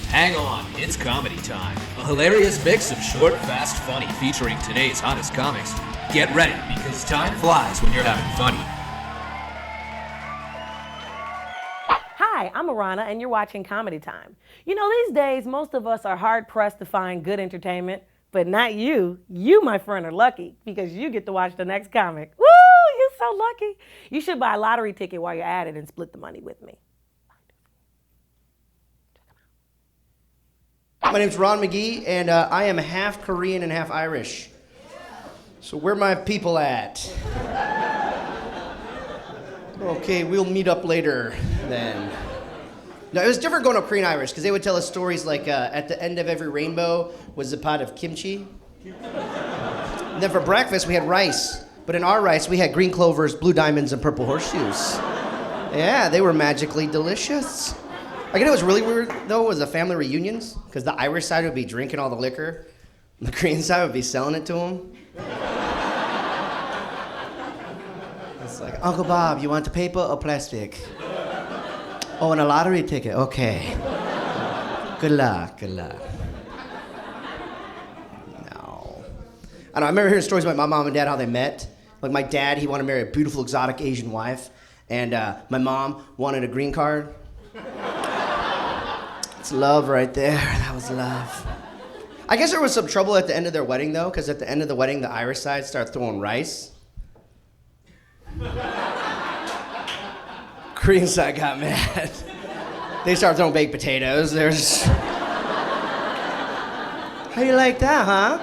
Hang on, it's comedy time. A hilarious mix of short, fast, funny featuring today's hottest comics. Get ready, because time flies when you're having funny. Hi, I'm Aarona, and you're watching Comedy Time. You know, these days, most of us are hard-pressed to find good entertainment, but not you. You, my friend, are lucky, because you get to watch the next comic. Woo! You're so lucky. You should buy a lottery ticket while you're at it and split the money with me. My name's Ron McGee, and I am half Korean and half Irish. So where my people at? Okay, we'll meet up later then. No, it was different going to Korean Irish, because they would tell us stories like at the end of every rainbow was a pot of kimchi. And then for breakfast we had rice, but in our rice we had green clovers, blue diamonds, and purple horseshoes. Yeah, they were magically delicious. I get it was really weird though was the family reunions, because the Irish side would be drinking all the liquor, and the Korean side would be selling it to them. It's like, Uncle Bob, you want the paper or plastic? Oh, and a lottery ticket, okay. Good luck, good luck. No. I remember hearing stories about my mom and dad, how they met. Like my dad, he wanted to marry a beautiful exotic Asian wife, and my mom wanted a green card. It's love right there. That was love. I guess there was some trouble at the end of their wedding, though, because at the end of the wedding, the Irish side started throwing rice. Korean side got mad. They started throwing baked potatoes. There's. How you like that, huh?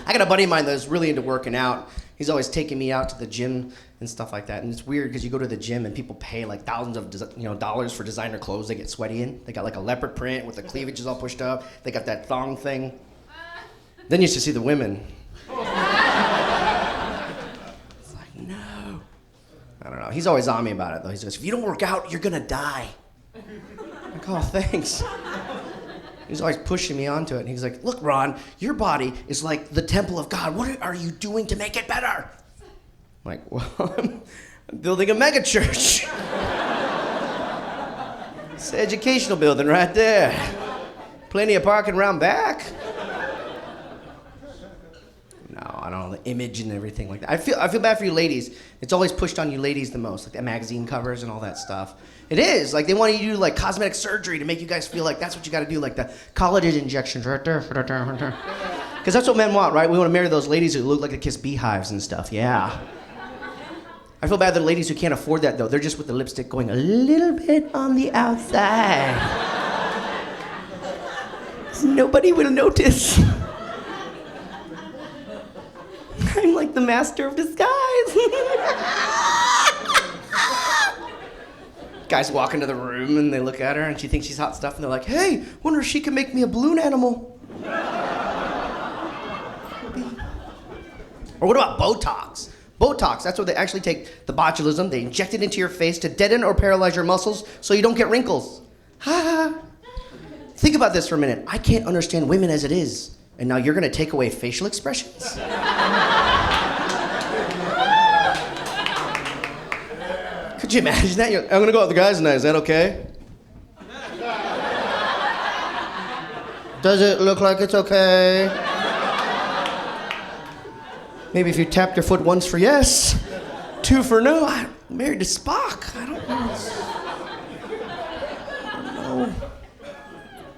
I got a buddy of mine that's really into working out. He's always taking me out to the gym and stuff like that. And it's weird because you go to the gym and people pay like thousands of dollars for designer clothes they get sweaty in. They got like a leopard print with the cleavages all pushed up. They got that thong thing. Then you should see the women. It's like, no. I don't know. He's always on me about it though. He says, if you don't work out, you're gonna die. I'm like, oh, thanks. He's always pushing me onto it. And he's like, look, Ron, your body is like the temple of God. What are you doing to make it better? I'm like, well, I'm building a mega church. It's an educational building right there. Plenty of parking around back. No, I don't know, the image and everything like that. I feel bad for you ladies. It's always pushed on you ladies the most, like the magazine covers and all that stuff. It is, like they want you to do like cosmetic surgery to make you guys feel like that's what you gotta do, like the collagen injections right there. Because that's what men want, right? We want to marry those ladies who look like they kiss beehives and stuff, yeah. I feel bad for the ladies who can't afford that though. They're just with the lipstick going a little bit on the outside. Nobody will notice. I'm like the master of disguise. Guys walk into the room and they look at her and she thinks she's hot stuff and they're like, hey, wonder if she can make me a balloon animal. Or what about Botox? Botox, that's where they actually take the botulism, they inject it into your face to deaden or paralyze your muscles so you don't get wrinkles. Ha ha. Think about this for a minute. I can't understand women as it is. And now you're gonna take away facial expressions? Could you imagine that? I'm gonna go out with the guys tonight, is that okay? Does it look like it's okay? Maybe if you tapped your foot once for yes, 2 for no. I'm married to Spock. I don't know.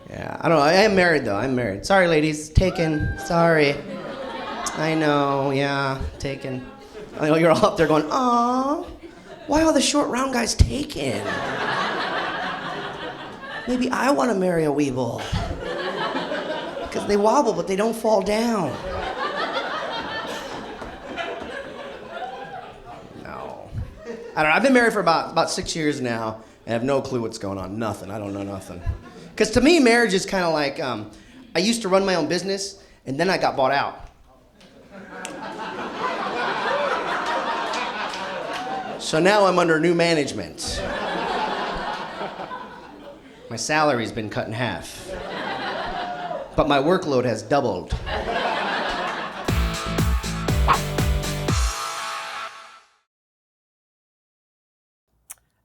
Yeah, I don't know. I am married though. I'm married. Sorry, ladies. Taken. Sorry. I know. Yeah, taken. I know you're all up there going, aww. Why are the short round guys taken? Maybe I want to marry a weeble. Because they wobble, but they don't fall down. No. I don't know. I've been married for about 6 years now, and I have no clue what's going on. Nothing. I don't know nothing. Because to me, marriage is kind of like, I used to run my own business, and then I got bought out. So now I'm under new management. My salary's been cut in half. But my workload has doubled.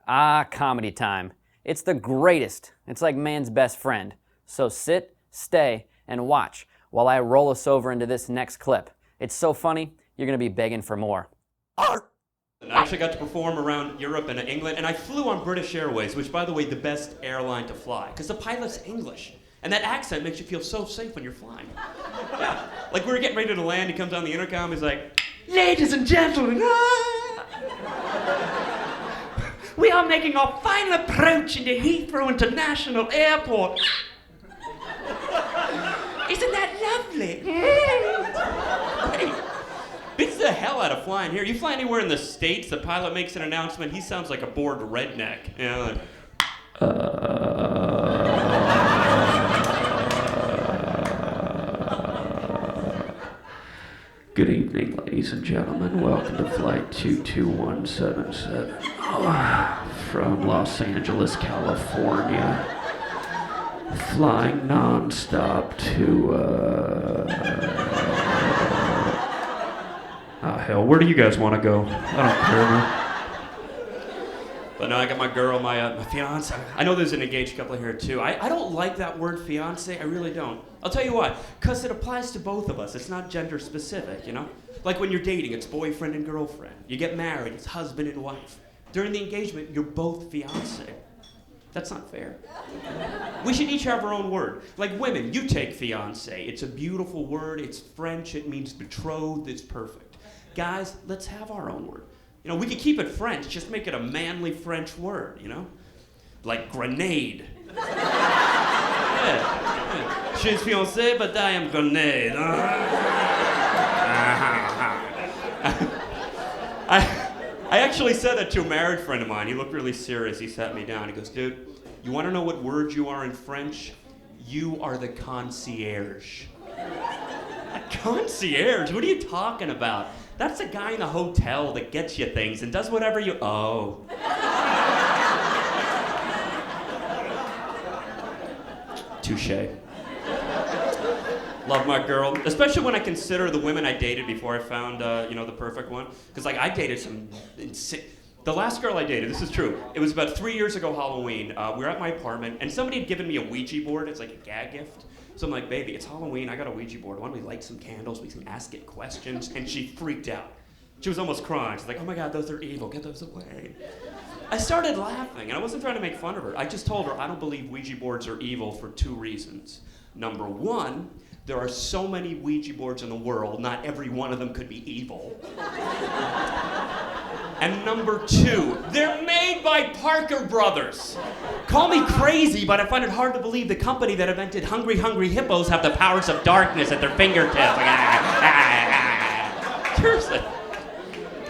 Ah, comedy time. It's the greatest. It's like man's best friend. So sit, stay, and watch while I roll us over into this next clip. It's so funny, you're gonna be begging for more. I actually got to perform around Europe and England, and I flew on British Airways, which, by the way, the best airline to fly, because the pilot's English, and that accent makes you feel so safe when you're flying. Yeah, like we were getting ready to land, he comes on the intercom, he's like, "Ladies and gentlemen, we are making our final approach into Heathrow International Airport. Isn't that lovely?" Hey, beats the hell out of flying here. You fly anywhere in the States, the pilot makes an announcement, he sounds like a bored redneck. You know, like, Good evening, ladies and gentlemen. Welcome to Flight 22177 from Los Angeles, California. Flying non-stop to, hell, where do you guys want to go? I don't care, man. But no, I got my girl, my fiance. I know there's an engaged couple here too. I don't like that word fiance, I really don't. I'll tell you why, because it applies to both of us. It's not gender specific, you know? Like when you're dating, it's boyfriend and girlfriend. You get married, it's husband and wife. During the engagement, you're both fiance. That's not fair. We should each have our own word. Like women, you take fiance. It's a beautiful word, it's French, it means betrothed, it's perfect. Guys, let's have our own word. You know, we could keep it French, just make it a manly French word, you know? Like grenade. Yeah. Je suis fiancé, but I am grenade. I actually said that to a married friend of mine. He looked really serious. He sat me down. He goes, "Dude, you want to know what word you are in French? You are the concierge." A concierge? What are you talking about? That's a guy in a hotel that gets you things and does whatever you... Oh. Touché. Love my girl, especially when I consider the women I dated before I found, the perfect one. Because, like, I dated some insane... The last girl I dated, this is true, it was about 3 years ago Halloween. We were at my apartment, and somebody had given me a Ouija board. It's like a gag gift. So I'm like, "Baby, it's Halloween, I got a Ouija board. Why don't we light some candles, we can ask it questions?" And she freaked out. She was almost crying. She's like, "Oh my God, those are evil, get those away." I started laughing, and I wasn't trying to make fun of her. I just told her I don't believe Ouija boards are evil for 2 reasons. Number 1, there are so many Ouija boards in the world, not every one of them could be evil. And number 2, they're made by Parker Brothers. Call me crazy, but I find it hard to believe the company that invented Hungry Hungry Hippos have the powers of darkness at their fingertips. Like, Seriously.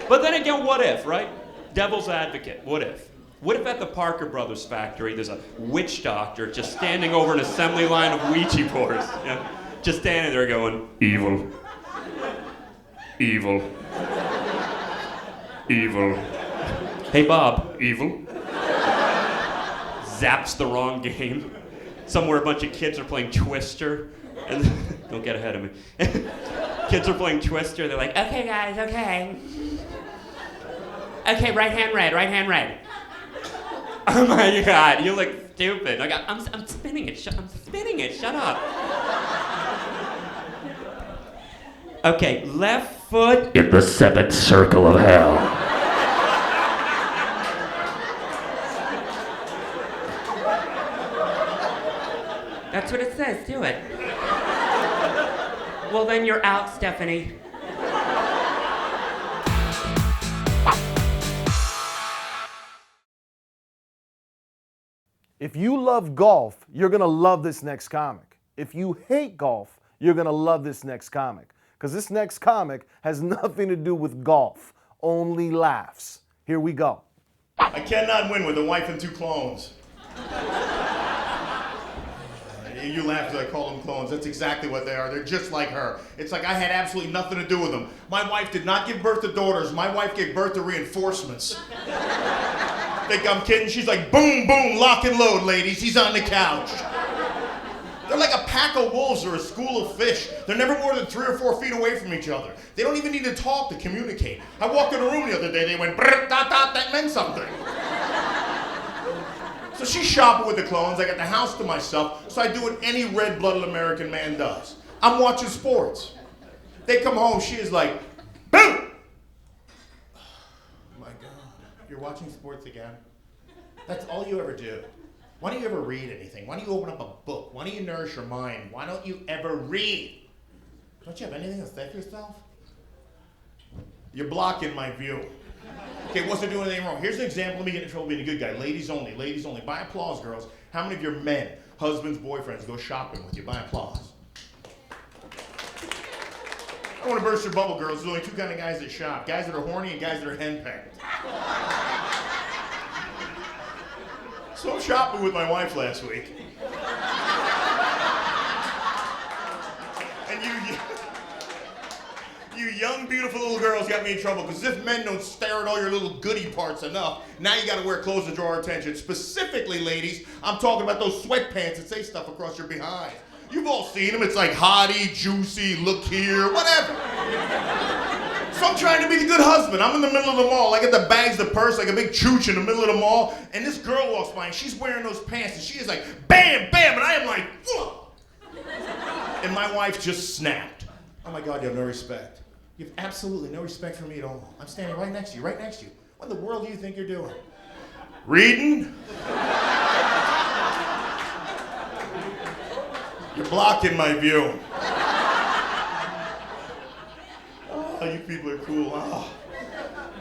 But then again, what if, right? Devil's advocate, what if? What if at the Parker Brothers factory there's a witch doctor just standing over an assembly line of Ouija boards, you know? Just standing there going, "Evil. Evil. Evil. Hey Bob, evil." Zaps the wrong game. Somewhere a bunch of kids are playing Twister. And don't get ahead of me. Kids are playing Twister, they're like, "Okay guys, okay. Okay, right hand red, right hand red." Oh my God, you look stupid. I'm spinning it, I'm spinning it, shut up. Okay, left foot in the 7th circle of hell. That's what it says, do it. Well, then you're out, Stephanie. If you love golf, you're gonna love this next comic. If you hate golf, you're gonna love this next comic. Because this next comic has nothing to do with golf, only laughs. Here we go. I cannot win with a wife and 2 clones. You laugh because I call them clones. That's exactly what they are. They're just like her. It's like I had absolutely nothing to do with them. My wife did not give birth to daughters. My wife gave birth to reinforcements. Think I'm kidding? She's like, "Boom, boom, lock and load, ladies. He's on the couch." They're like a pack of wolves or a school of fish. They're never more than 3 or 4 feet away from each other. They don't even need to talk to communicate. I walked in a room the other day, they went, "Brr, dot, dot," that meant something. So she's shopping with the clones. I got the house to myself, so I do what any red-blooded American man does. I'm watching sports. They come home, she is like, boom! My God, you're watching sports again? That's all you ever do. Why don't you ever read anything? Why don't you open up a book? Why don't you nourish your mind? Why don't you ever read? Don't you have anything to say for yourself? You're blocking my view. Okay, wasn't doing anything wrong. Here's an example. Let me get in trouble being a good guy. Ladies only, ladies only. By applause, girls. How many of your men, husbands, boyfriends go shopping with you? By applause. I want to burst your bubble, girls. There's only two kind of guys that shop. Guys that are horny and guys that are henpecked. So I'm shopping with my wife last week. And you young, beautiful little girls got me in trouble, because if men don't stare at all your little goody parts enough, now you gotta wear clothes to draw our attention. Specifically, ladies, I'm talking about those sweatpants that say stuff across your behind. You've all seen them. It's like hottie, juicy, look here, whatever. So I'm trying to be the good husband. I'm in the middle of the mall. I got the bags, the purse, like a big chooch in the middle of the mall, and this girl walks by, and she's wearing those pants, and she is like, bam, bam, and I am like, whoa. And my wife just snapped. Oh my God, you have no respect. You have absolutely no respect for me at all. I'm standing right next to you, right next to you. What in the world do you think you're doing? Reading? You're blocking my view. Oh, you people are cool. Oh.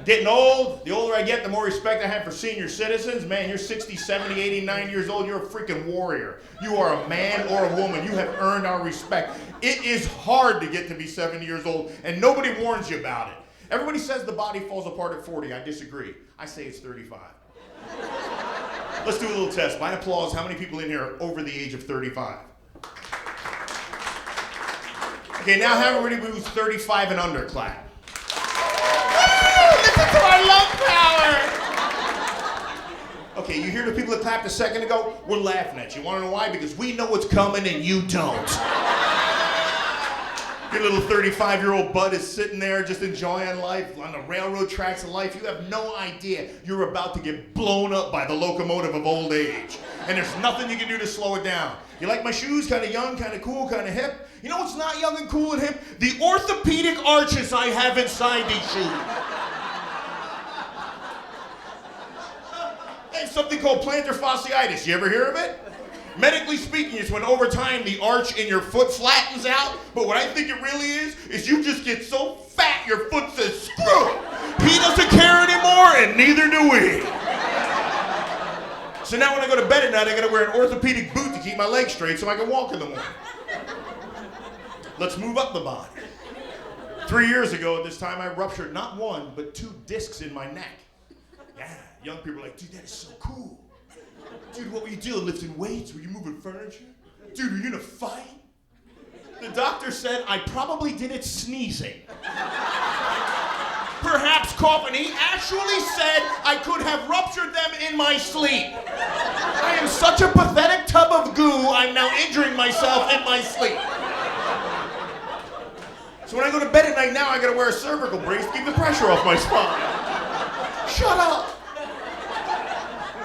Getting old, the older I get, the more respect I have for senior citizens. Man, you're 60, 70, 80, 90 years old, you're a freaking warrior. You are a man or a woman. You have earned our respect. It is hard to get to be 70 years old, and nobody warns you about it. Everybody says the body falls apart at 40. I disagree. I say it's 35. Let's do a little test. By applause, how many people in here are over the age of 35? Okay, now have everybody who's 35 and under clap. Listen to our lung power! Okay, you hear the people that clapped a second ago? We're laughing at you. Want to know why? Because we know what's coming and you don't. Your little 35-year-old bud is sitting there just enjoying life on the railroad tracks of life. You have no idea you're about to get blown up by the locomotive of old age. And there's nothing you can do to slow it down. You like my shoes? Kind of young, kind of cool, kind of hip? You know what's not young and cool and hip? The orthopedic arches I have inside these shoes. Hey, something called plantar fasciitis. You ever hear of it? Medically speaking, it's when over time the arch in your foot flattens out, but what I think it really is you just get so fat your foot says, screw it. He doesn't care anymore, and neither do we. So now when I go to bed at night, I gotta wear an orthopedic boot to keep my legs straight so I can walk in the morning. Let's move up the body. 3 years ago at this time, I ruptured not one, but 2 discs in my neck. Yeah, young people are like, dude, that is so cool. Dude, what were you doing? Lifting weights? Were you moving furniture? Dude, were you in a fight? The doctor said I probably did it sneezing. Perhaps coughing. He actually said I could have ruptured them in my sleep. I am such a pathetic tub of goo, I'm now injuring myself in my sleep. So when I go to bed at night now, I gotta wear a cervical brace to keep the pressure off my spine. Shut up.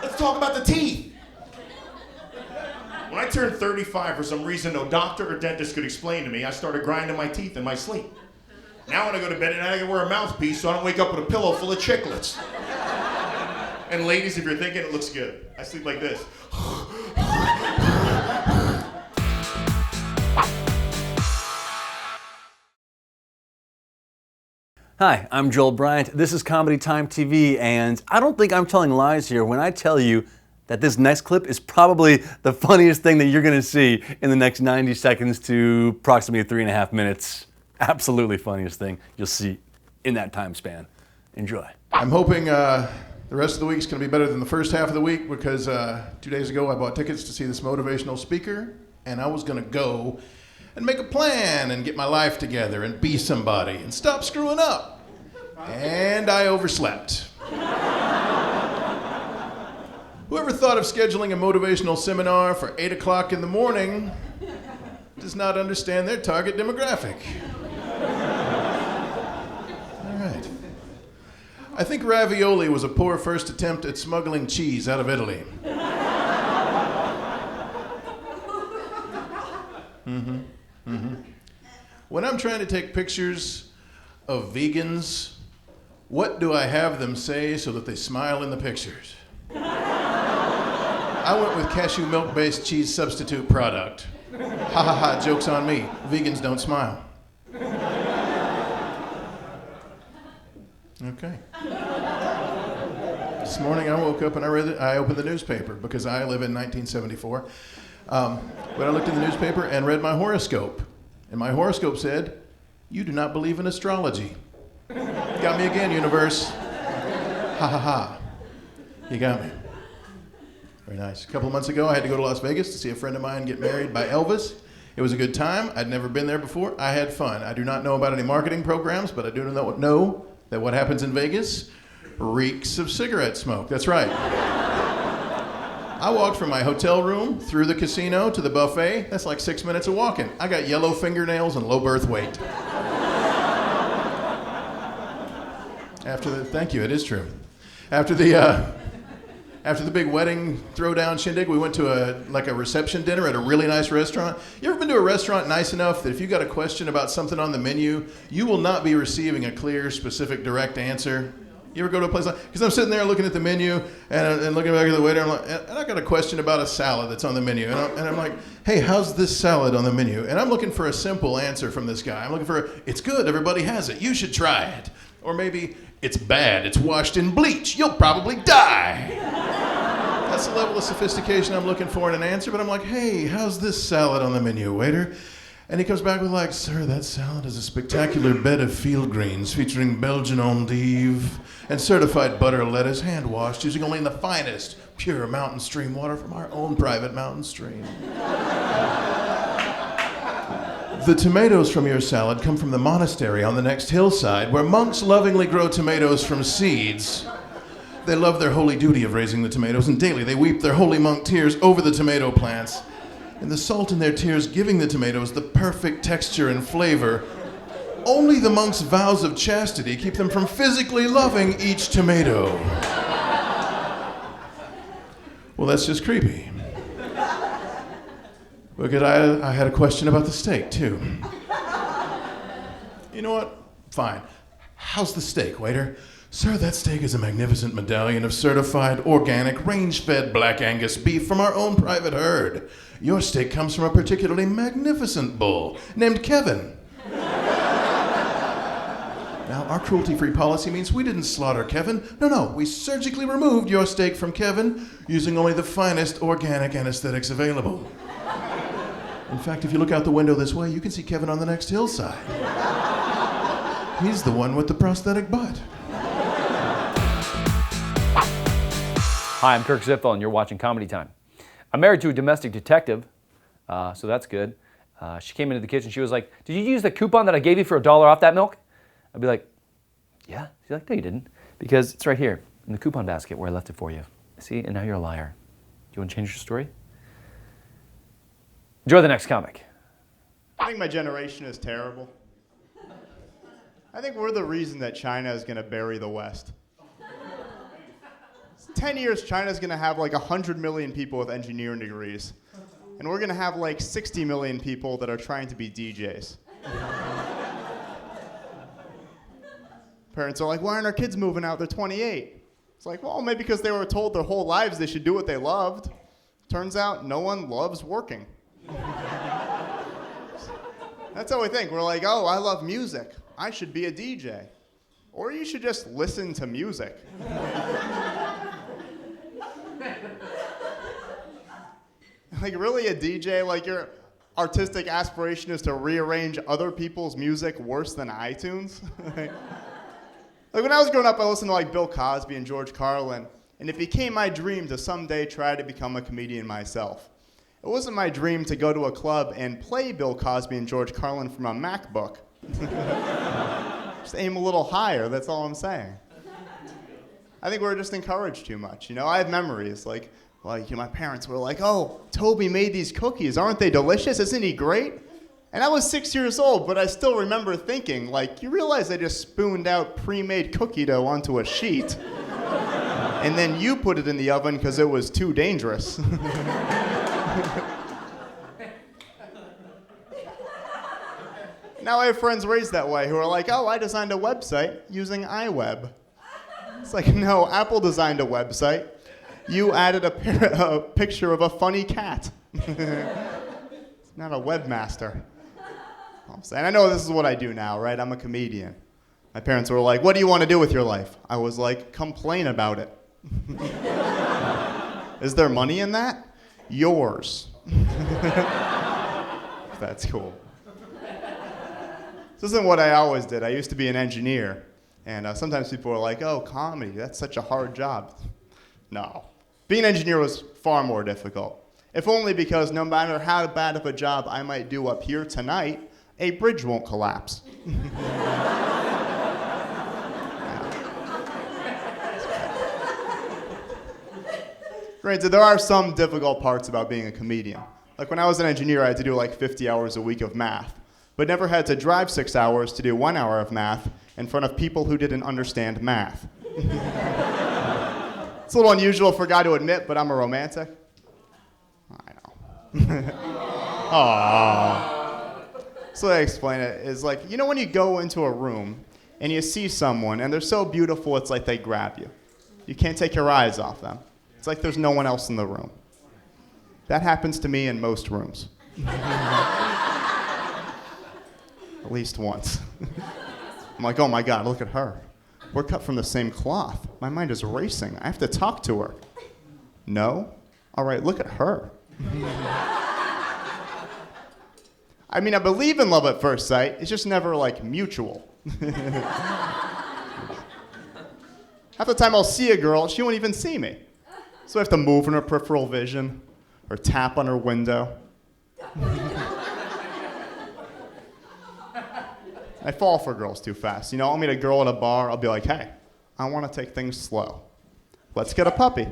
Let's talk about the teeth. When I turned 35, for some reason no doctor or dentist could explain to me, I started grinding my teeth in my sleep. Now when I go to bed at night, I can wear a mouthpiece so I don't wake up with a pillow full of chiclets. And ladies, if you're thinking, it looks good. I sleep like this. Hi, I'm Joel Bryant. This is Comedy Time TV, and I don't think I'm telling lies here when I tell you that this next clip is probably the funniest thing that you're gonna see in the next 90 seconds to approximately 3.5 minutes. Absolutely funniest thing you'll see in that time span. Enjoy. I'm hoping the rest of the week's gonna be better than the first half of the week because 2 days ago I bought tickets to see this motivational speaker, and I was gonna go and make a plan and get my life together and be somebody and stop screwing up. And I overslept. Whoever thought of scheduling a motivational seminar for 8 o'clock in the morning does not understand their target demographic. All right. I think ravioli was a poor first attempt at smuggling cheese out of Italy. When I'm trying to take pictures of vegans, what do I have them say so that they smile in the pictures? I went with cashew milk-based cheese substitute product. Ha ha ha, joke's on me. Vegans don't smile. Okay. This morning I woke up and I opened the newspaper because I live in 1974. But I looked in the newspaper and read my horoscope. And my horoscope said, "You do not believe in astrology." Got me again, universe. Ha ha ha. You got me. Very nice. A couple of months ago, I had to go to Las Vegas to see a friend of mine get married by Elvis. It was a good time. I'd never been there before. I had fun. I do not know about any marketing programs, but I do know that what happens in Vegas reeks of cigarette smoke. That's right. I walked from my hotel room through the casino to the buffet. That's like 6 minutes of walking. I got yellow fingernails and low birth weight. Thank you, it is true. After the big wedding throwdown shindig, we went to a reception dinner at a really nice restaurant. You ever been to a restaurant nice enough that if you got a question about something on the menu, you will not be receiving a clear, specific, direct answer? You ever go to a place like, because I'm sitting there looking at the menu and looking back at the waiter, and I got a question about a salad that's on the menu, and I'm like, "Hey, how's this salad on the menu?" And I'm looking for a simple answer from this guy. I'm looking for, "It's good, everybody has it, you should try it." Or maybe, "It's bad, it's washed in bleach, you'll probably die." That's the level of sophistication I'm looking for in an answer, but I'm like, "Hey, how's this salad on the menu, waiter?" And he comes back with like, "Sir, that salad is a spectacular bed of field greens featuring Belgian endive and certified butter lettuce, hand-washed, using only the finest, pure mountain stream water from our own private mountain stream. The tomatoes from your salad come from the monastery on the next hillside, where monks lovingly grow tomatoes from seeds. They love their holy duty of raising the tomatoes, and daily they weep their holy monk tears over the tomato plants. And the salt in their tears giving the tomatoes the perfect texture and flavor. Only the monks' vows of chastity keep them from physically loving each tomato." Well, that's just creepy. Because I had a question about the steak, too. You know what? Fine. How's the steak, waiter? "Sir, that steak is a magnificent medallion of certified, organic, range-fed Black Angus beef from our own private herd. Your steak comes from a particularly magnificent bull named Kevin." Now, our cruelty-free policy means we didn't slaughter Kevin. No, we surgically removed your steak from Kevin using only the finest organic anesthetics available. In fact, if you look out the window this way, you can see Kevin on the next hillside. He's the one with the prosthetic butt. Hi, I'm Kirk Zipfel, and you're watching Comedy Time. I'm married to a domestic detective, so that's good. She came into the kitchen. She was like, "Did you use the coupon that I gave you for $1 off that milk?" I'd be like, "Yeah." She's like, "No, you didn't, because it's right here in the coupon basket where I left it for you. See, and now you're a liar. Do you want to change your story?" Enjoy the next comic. I think my generation is terrible. I think we're the reason that China is going to bury the West. 10 years, China's going to have like 100 million people with engineering degrees. And we're going to have like 60 million people that are trying to be DJs. Parents are like, "Why aren't our kids moving out? They're 28. It's like, well, maybe because they were told their whole lives they should do what they loved. Turns out no one loves working. That's how we think. We're like, "Oh, I love music. I should be a DJ." Or you should just listen to music. Like, really, a DJ? Like, your artistic aspiration is to rearrange other people's music worse than iTunes? Like, when I was growing up, I listened to, like, Bill Cosby and George Carlin, and it became my dream to someday try to become a comedian myself. It wasn't my dream to go to a club and play Bill Cosby and George Carlin from a MacBook. Just aim a little higher, that's all I'm saying. I think we're just encouraged too much. You know, I have memories, like, my parents were like, "Oh, Toby made these cookies. Aren't they delicious? Isn't he great?" And I was 6 years old, but I still remember thinking, like, you realize they just spooned out pre-made cookie dough onto a sheet. And then you put it in the oven because it was too dangerous. now I have friends raised that way who are like, oh, I designed a website using iWeb. It's like, no, Apple designed a website. You added a picture of a funny cat. It's not a webmaster. And I know this is what I do now, right? I'm a comedian. My parents were like, what do you want to do with your life? I was like, complain about it. Is there money in that? Yours. That's cool. This isn't what I always did. I used to be an engineer. And sometimes people are like, oh, comedy, that's such a hard job. No. Being an engineer was far more difficult. If only because no matter how bad of a job I might do up here tonight, a bridge won't collapse. Granted, there are some difficult parts about being a comedian. Like when I was an engineer, I had to do like 50 hours a week of math, but never had to drive 6 hours to do 1 hour of math in front of people who didn't understand math. It's a little unusual for a guy to admit, but I'm a romantic. I know. Aww. So I explain it is like, you know when you go into a room and you see someone and they're so beautiful it's like they grab you. You can't take your eyes off them. It's like there's no one else in the room. That happens to me in most rooms. At least once. I'm like, oh my God, look at her. We're cut from the same cloth. My mind is racing. I have to talk to her. No? All right, look at her. I mean, I believe in love at first sight. It's just never like mutual. Half the time I'll see a girl, she won't even see me. So I have to move in her peripheral vision or tap on her window. I fall for girls too fast. You know, I'll meet a girl at a bar, I'll be like, hey, I want to take things slow. Let's get a puppy.